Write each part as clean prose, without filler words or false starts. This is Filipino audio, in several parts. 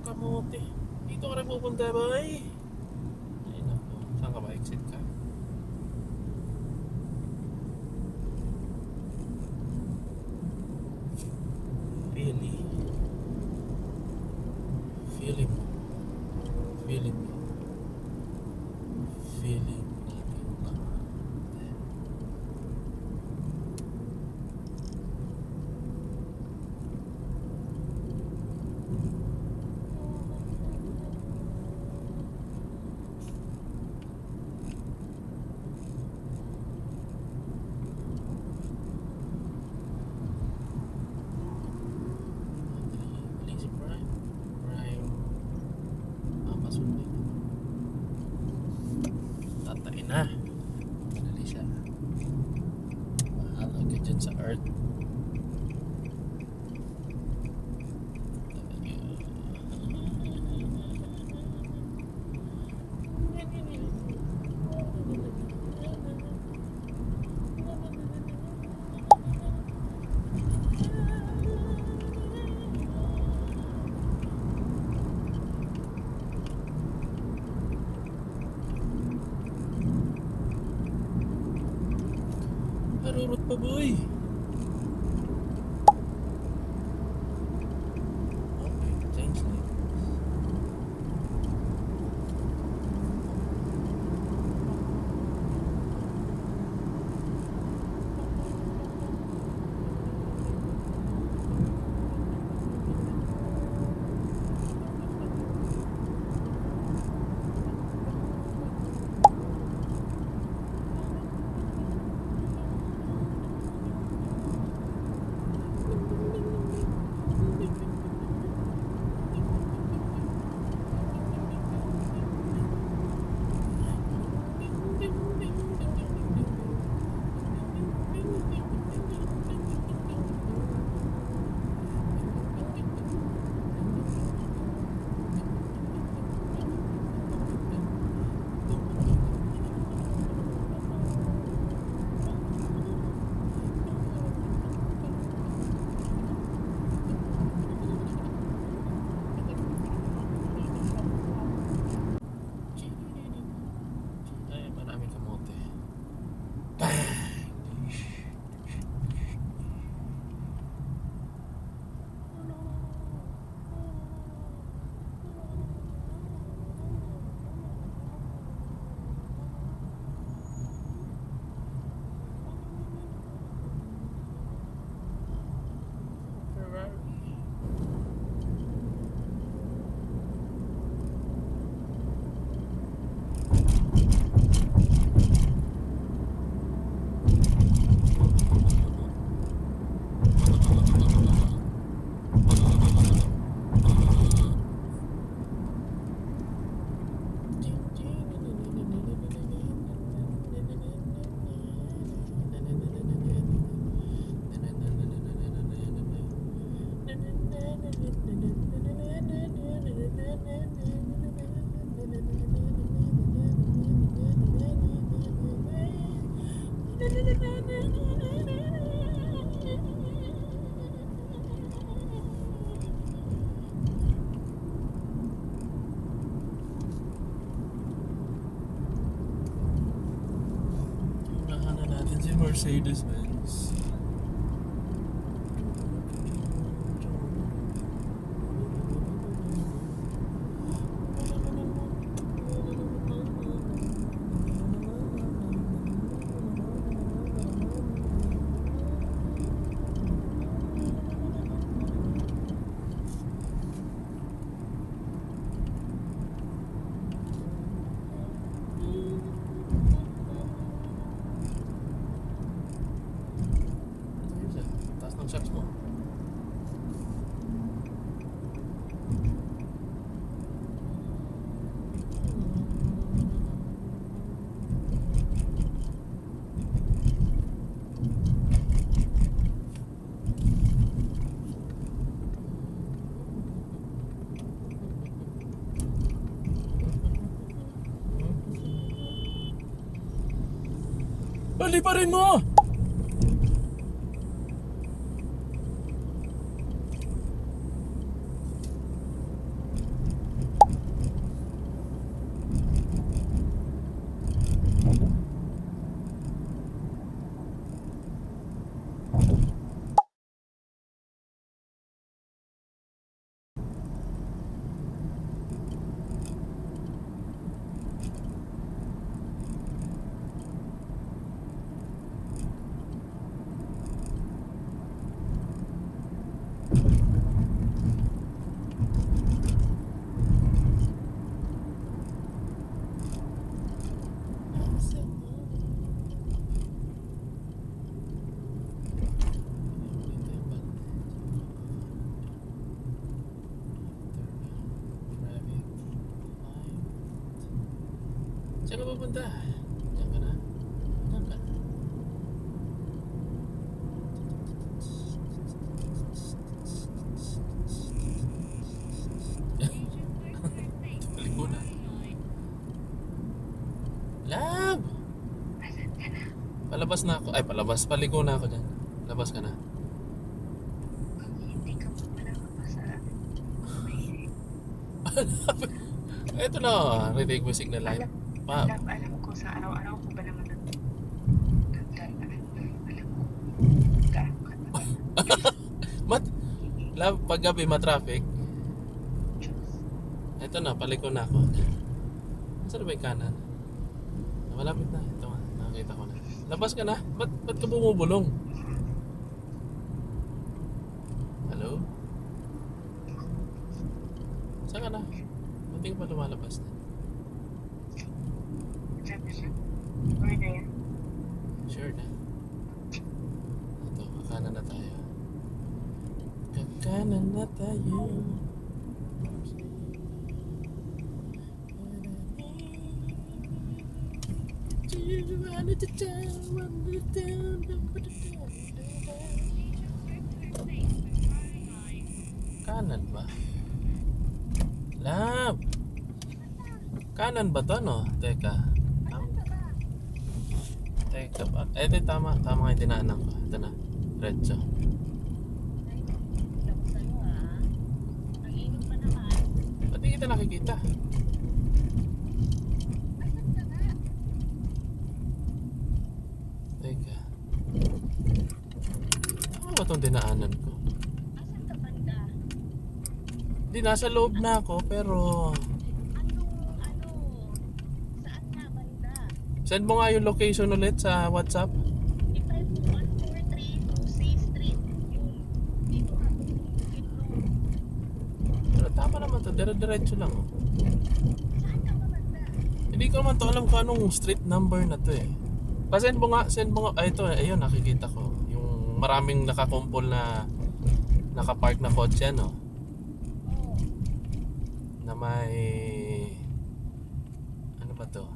kamote. Dito ka rin pupunta, boy. Ay, naku. Saan ka ba? Exit ka. Really? Feeling mo. Feeling mo. Feeling natin na. Mali si Prime. Prime. Amazon din. Tatay na. Madali siya. Bahala ka dyan sa earth. Harurot pa, boy. Okay, change lane. Ay, maraming kamote. Bang! Ferrari. Unahan na natin si Mercedes-Benz. Taas ng shocks mo. Bali pa rin mo! Saan ka pupunta? Diyan ka na. Diyan ka. Balik mo na. Love! Palabas na ako. Ay, palabas. Paligo na ako dyan. Labas ka na. Hindi ka pa pala mapasarap. Ito na. Rinig mo signal light. Alam ko sa araw-araw ko ba naman nagdaan. Alam ko. Gaano ka na. Love, pag gabi ma-traffic. Diyos. Ito na, paliko na ako. Saan ba yung kanan? Malapit na. Ito nga, nakakita ko na. Labas ka na. Ba't ka bumubulong? Hello? Saan ka na? Hindi ka pa lumalabas na. Sabi siya. Okay na yan. Sure na. Ito, kakanan na tayo. Kakanan na tayo. Kanan ba? Lab! Kanan ba to, no? Teka. Teka ba? Eh, di, tama. Tama yung dinaanan ko. Ito na. Diretso. Ba't di kita nakikita? Teka. Tama ba itong dinaanan ko? Asan ka banda? Di, nasa loob na ako, pero... Saan ka banda? Send mo nga yung location ulit sa WhatsApp. I-type mo 143 C Street. Yung dito ka. Pero tama naman to, dire-diretso lang. Oh. Saan ka ba banda? Hindi ko naman to alam kung anong street number na to eh. Pa-send mo nga, Ay, ito, ayun, nakikita ko. Yung maraming nakakumpol na nakapark na kotse, no? Oo. Na may... Ano ba to?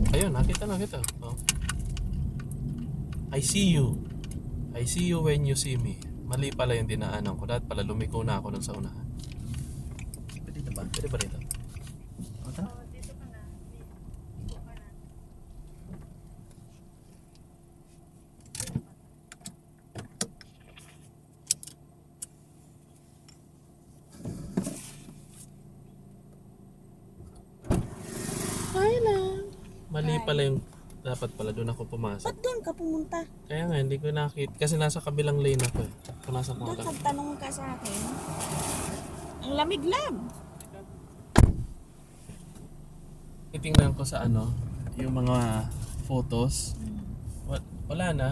Ayun, nakita. Oh. I see you. I see you when you see me. Mali pala yung dinaanan ko. Dapat pala lumiko na ako dun sa unahan. Pwede ba? Pwede ba rito? Ito? Oo, dito ka na. Dito ka na. Hi lang. Mali pala yung... Dapat pala doon ako pumasok. Ba't doon ka pumunta? Kaya nga, hindi ko nakita. Kasi nasa kabilang lane ako eh. Kung nasa Doon mga nagtanong ka sa akin. Ang lamig lang. Titingnan ko sa ano, yung mga photos. Wala na.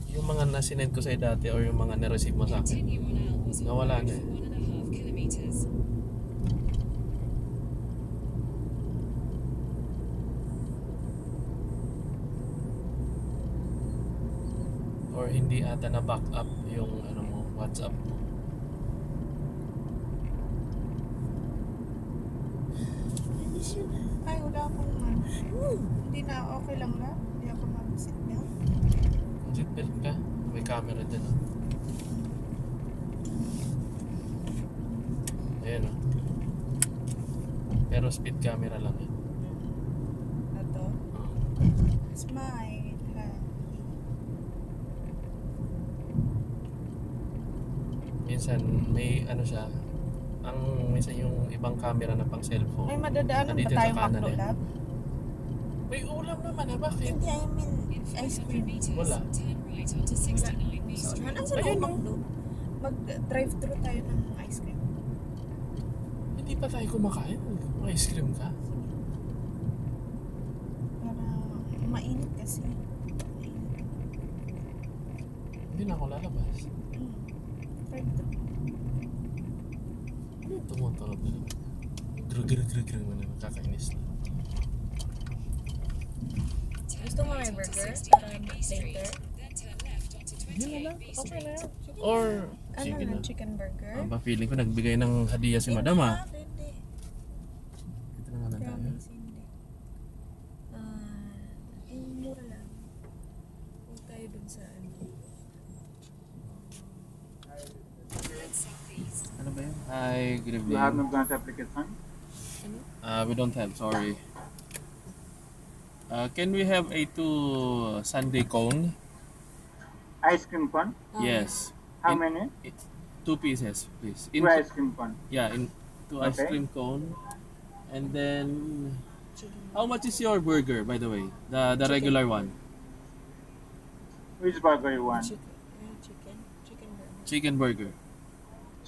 Yung mga nasinend ko sa'yo dati or yung mga na-receive mo sa akin. Nawala na eh. Or hindi ata na back up yung ano mo, WhatsApp mo. Hindi siya na. Ay, wala akong Hindi na, okay lang na. Hindi ako mag-sit niya. Seatbelt ka? May camera dyan oh. Ayan oh. Pero speed camera lang eh. Ito. Oh. Smile. Ha. Minsan may ano siya, minsan yung ibang camera na pang cellphone. May madadaanan Nandito ba sa tayong kanan McDo eh. Lab? May ulam naman ah, bakit? Hindi, I mean, ice cream. Wala. So, anong sa Ayun, loob no? McDo? Mag-drive-thru tayo ng ice cream. Hindi pa tayo kumakain. May ice cream ka? Para mainit kasi. Mainit. Hindi na ako lalabas. Drive-thru. Ano yung tumutunog na naman? Grr mo naman, kakainis na. Gusto mo may burger? Para later? Hindi na lang, okay na yan. Or, Ano sige na, na. chicken burger? Ba feeling ko nagbigay ng hadiah si madam ah. Hindi. Ito na nga lang tayo. Promise, hindi. evening. Hi, good You have evening. no grant application? We don't have, sorry. Can we have a two sundae cone? Ice cream cone? Yes. How In, many? i- two pieces, please. Two ice cream cone. Yeah, in two ice Okay. cream cone. And then, how much is your burger, by the way? The regular one. Which burger you want? Chicken burger.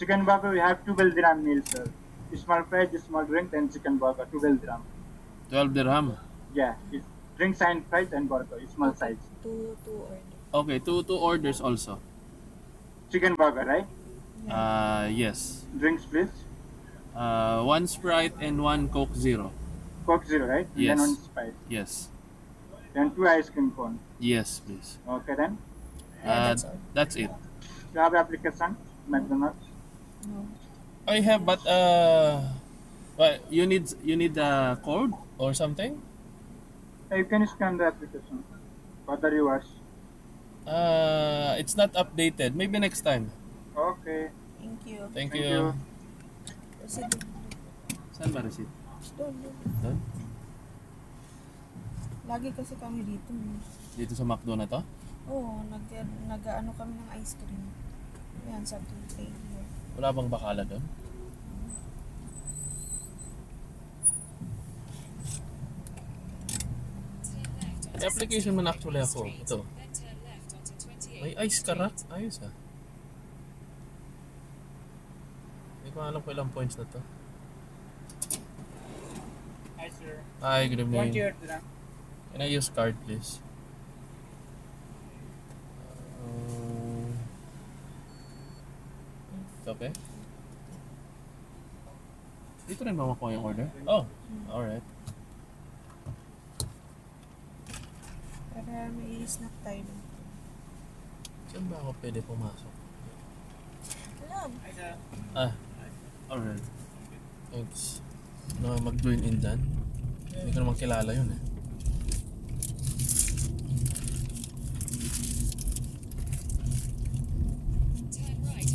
Chicken burger, we have 12 dirham meal, sir. Small fries, small drink, and chicken burger, 12 dirham. 12 dirham. Yeah, it's drinks and fries and burger, small size. Two order. Okay, two orders also. Chicken burger, right? Yes. Drinks, please. One Sprite and one Coke Zero. Coke Zero, right? And Yes. then one Sprite. Yes. Then two ice cream cone. Yes, please. Okay, then. That's all. That's it. You have application, McDonald's. No. I have, but what, you need a code or something? You can scan the application. Further you ask. It's not updated. Maybe next time. Okay. Thank you. Thank Thank you. you. Sige. Saan ba receipt? Doon. Doon? Lagi kasi kami dito. Dito sa McDo na to? Oo, nag-ano kami ng ice cream. Yan, sa Tuesday. Wala bang bakala doon? May application man actually ako. Ito. May ice karak. Ayos ah. Hindi ko alam kung ilang points na to. Hi, sir. Hi, good evening. dirham. Can I use card please? It's okay? Dito rin ba makuha yung order? Oh, alright. Para may snack tayo. Saan ba ako pwede pumasok? Alam. Ah, alright. Thanks. No, mag-join in dyan. Hindi ko naman kilala yun eh.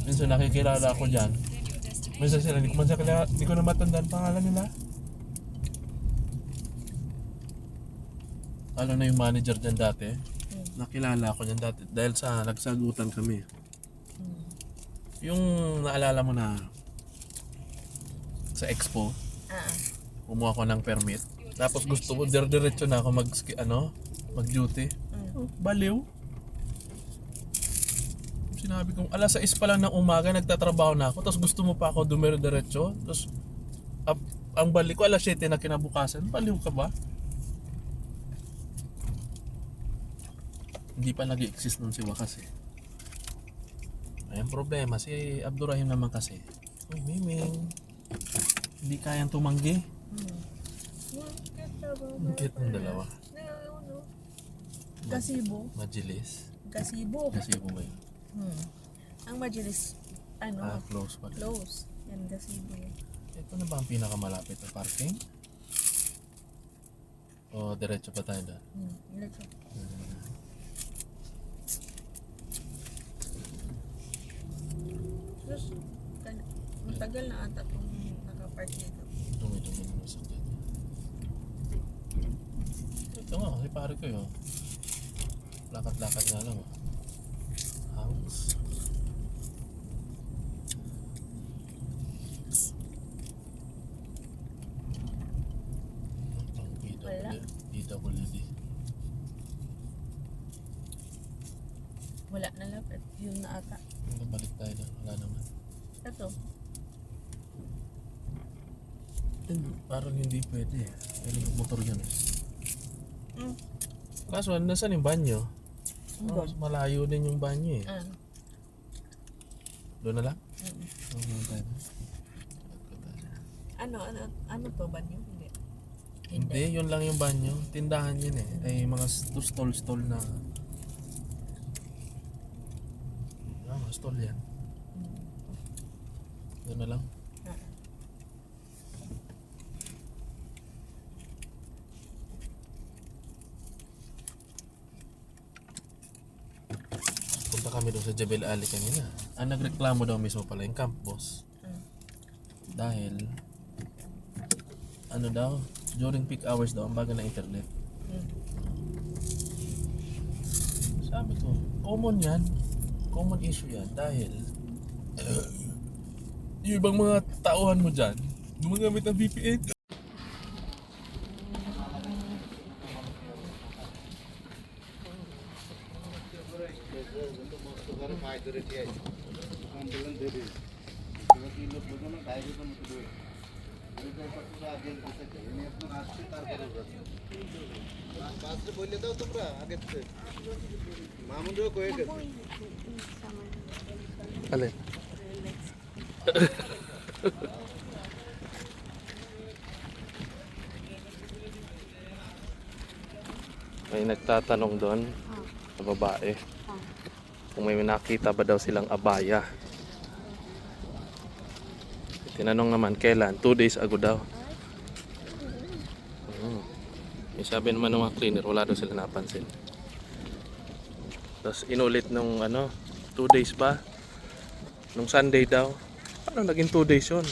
Minsan nakikilala ako dyan. Minsan sila, hindi ko na matandaan pangalan nila. Lalo na yung manager dyan dati. Nakilala ako dyan dati dahil sa nagsagutan kami. Yung naalala mo na sa expo, kumuha ko ng permit. Tapos gusto mo, diretso na ako mag-duty. Oh, baliw. Sinabi kong alas 6 pa lang ng umaga nagtatrabaho na ako, tapos gusto mo pa ako dumire-diretso, tapos ang balik ko alas 7 na kinabukasan. Baliw ka ba? Hindi pa nag-exist nun si Wakas eh. Ayun problema, si Abdurrahim naman kasi. Uy, Miming. Hindi kayang tumanggi. Ang cute ng dalawa. Gazebo. Majilis. Gazebo. Kasi mo ba yun? Ang majalis, Close pa. close. Yan, gazebo. Ito na ba ang pinakamalapit na parking? O diretso pa tayo doon? Electric. Sus, matagal na ata itong nakapark dito. Dumi-dumi naman sa dyan. Ito nga, kasi pare ko yun. Lakat-lakat nga lang. House. Wala. DWD. Wala na lang. Yun na ata. Balik tayo doon. Wala naman. Ito. Parang hindi pwede eh. Pero motor yan eh. Mm. Kaso, nasan yung banyo? Doon. Malayo din yung banyo eh. Doon na lang? Mm. Tayo. Ano to ba niyo? Hindi. Hindi, yun lang yung banyo. Tindahan yun eh. Ay mga stall na. Mga stall yan. Doon na lang. Punta kami doon sa Jebel Ali kanina. Nagreklamo daw mismo pala yung camp boss. Dahil ano daw, during peak hours daw ang bagal na internet. Sabi ko, common yan. Common issue yan dahil yung ibang mga tauhan mo dyan, gumagamit ng VPN. বললে দাও তোমরা আগের থেকে মামুনও কয়ে গেছে Alin? May nagtatanong doon na babae kung may nakita ba daw silang abaya. Tinanong naman kailan, 2 days ago daw. Yung sabi naman ng mga cleaner, wala daw sila napansin. Tapos inulit nung 2 days ba? Nung Sunday daw. Paano naging 2 days yun?